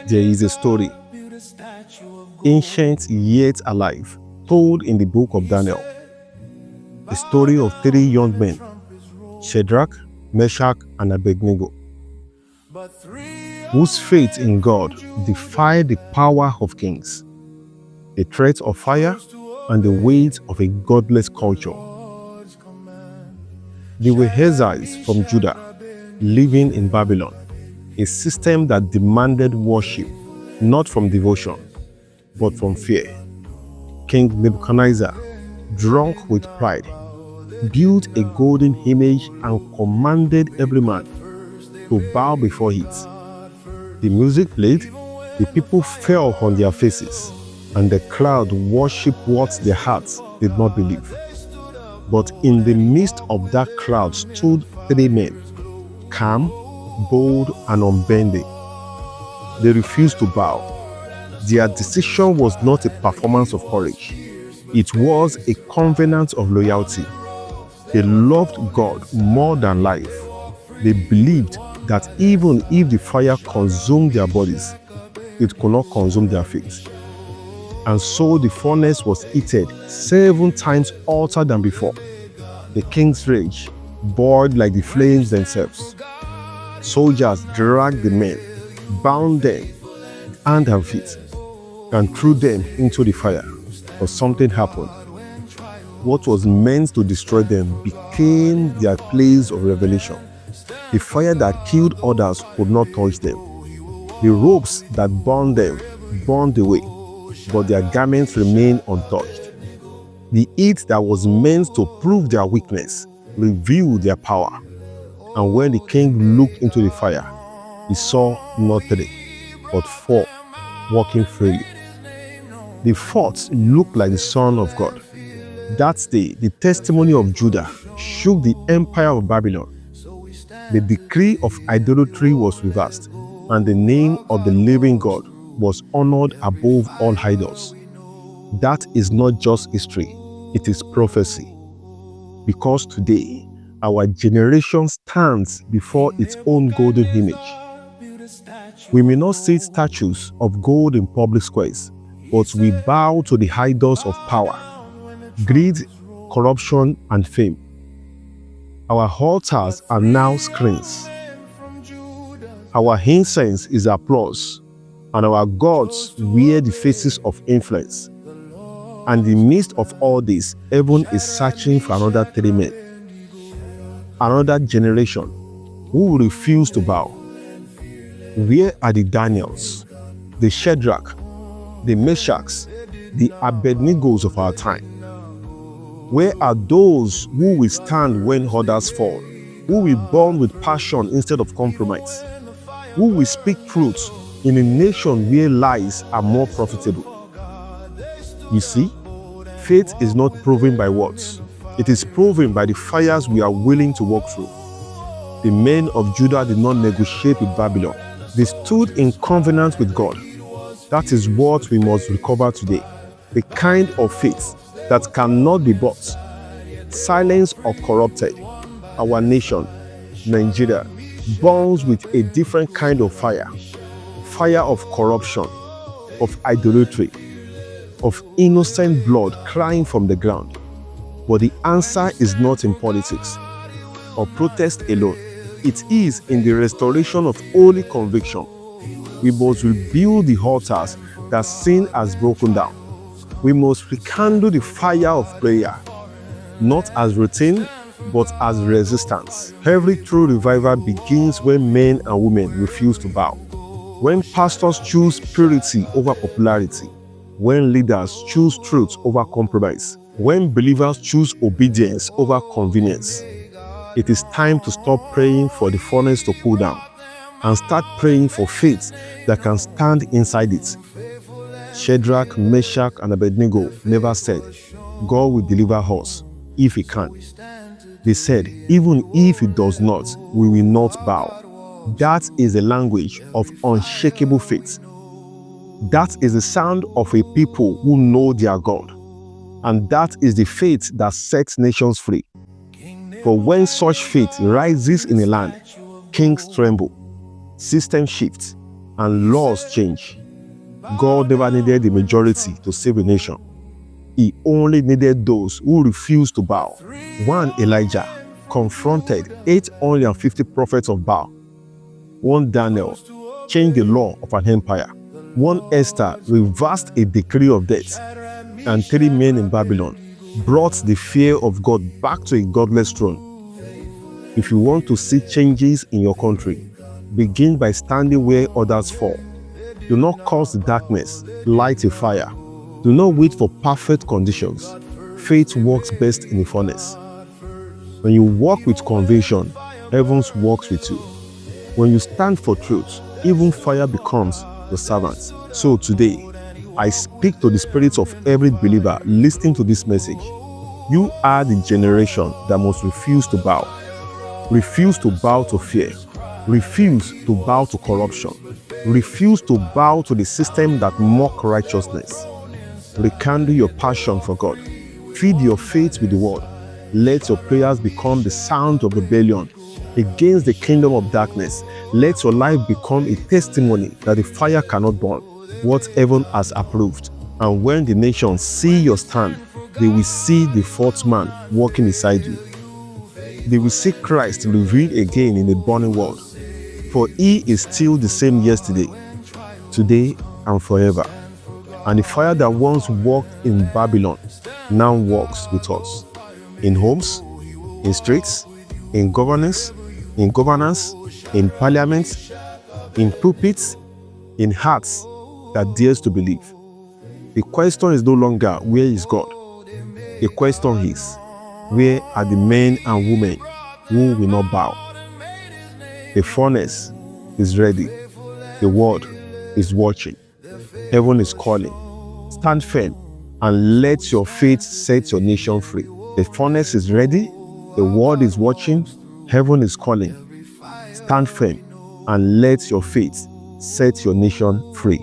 There is a story, ancient yet alive, told in the book of Daniel. The story of 3 young men, Shadrach, Meshach and Abednego, whose faith in God defied the power of kings, the threat of fire, and the weight of a godless culture. They were exiles from Judah, living in Babylon, a system that demanded worship not from devotion, but from fear. King Nebuchadnezzar, drunk with pride, built a golden image and commanded every man to bow before it. The music played, the people fell on their faces, and the crowd worshipped what their hearts did not believe. But in the midst of that crowd stood 3 men, calm, bold, and unbending. They refused to bow. Their decision was not a performance of courage. It was a covenant of loyalty. They loved God more than life. They believed that even if the fire consumed their bodies, it could not consume their faith. And so the furnace was heated 7 times hotter than before. The king's rage boiled like the flames themselves. Soldiers dragged the men, bound them hand and feet, and threw them into the fire. But something happened. What was meant to destroy them became their place of revelation. The fire that killed others could not touch them. The ropes that bound them burned away, but their garments remained untouched. The heat that was meant to prove their weakness revealed their power. And when the king looked into the fire, he saw not 3, but 4 walking freely. The 4th looked like the Son of God. That day, the testimony of Judah shook the empire of Babylon. The decree of idolatry was reversed, and the name of the living God was honored above all idols. That is not just history, it is prophecy. Because today, our generation stands before its own golden image. We may not see statues of gold in public squares, but we bow to the idols of power, greed, corruption, and fame. Our altars are now screens. Our incense is applause, and our gods wear the faces of influence. And in the midst of all this, heaven is searching for another 3 men, another generation who will refuse to bow. Where are the Daniels, the Shadrach, the Meshachs, the Abednegos of our time? Where are those who will stand when others fall, who will burn with passion instead of compromise, who will speak truth in a nation where lies are more profitable? You see, faith is not proven by words. It is proven by the fires we are willing to walk through. The men of Judah did not negotiate with Babylon. They stood in covenant with God. That is what we must recover today. The kind of faith that cannot be bought. Silence or corrupted. Our nation, Nigeria, burns with a different kind of fire. Fire of corruption, of idolatry, of innocent blood crying from the ground. But the answer is not in politics or protest alone. It is in the restoration of holy conviction. We must rebuild the altars that sin has broken down. We must rekindle the fire of prayer, not as routine, but as resistance. Every true revival begins when men and women refuse to bow. When pastors choose purity over popularity. When leaders choose truth over compromise. When believers choose obedience over convenience. It is time to stop praying for the furnace to cool down and start praying for faith that can stand inside it. Shadrach, Meshach, and Abednego never said, God will deliver us if he can. They said, even if he does not, we will not bow. That is the language of unshakable faith. That is the sound of a people who know their God. And that is the faith that sets nations free. For when such faith rises in a land, kings tremble, systems shift, and laws change. God never needed the majority to save a nation. He only needed those who refused to bow. One Elijah confronted 850 prophets of Baal. One Daniel changed the law of an empire. One Esther reversed a decree of death. And 3 men in Babylon brought the fear of God back to a godless throne. If you want to see changes in your country, begin by standing where others fall. Do not cause the darkness, light a fire. Do not wait for perfect conditions. Faith works best in a furnace. When you walk with conviction, heaven walks with you. When you stand for truth, even fire becomes your servant. So today, I speak to the spirits of every believer listening to this message. You are the generation that must refuse to bow. Refuse to bow to fear. Refuse to bow to corruption. Refuse to bow to the system that mock righteousness. Rekindle your passion for God. Feed your faith with the word. Let your prayers become the sound of rebellion against the kingdom of darkness. Let your life become a testimony that the fire cannot burn what heaven has approved. And when the nations see your stand, they will see the fourth man walking beside you. They will see Christ revealed again in a burning world. For he is still the same yesterday, today, and forever. And the fire that once walked in Babylon now walks with us. In homes, in streets, in governance, in parliaments, in pulpits, in hearts that dares to believe. The question is no longer, where is God? The question is, where are the men and women who will not bow? The furnace is ready. The world is watching. Heaven is calling. Stand firm and let your faith set your nation free. The furnace is ready. The world is watching. Heaven is calling. Stand firm and let your faith set your nation free.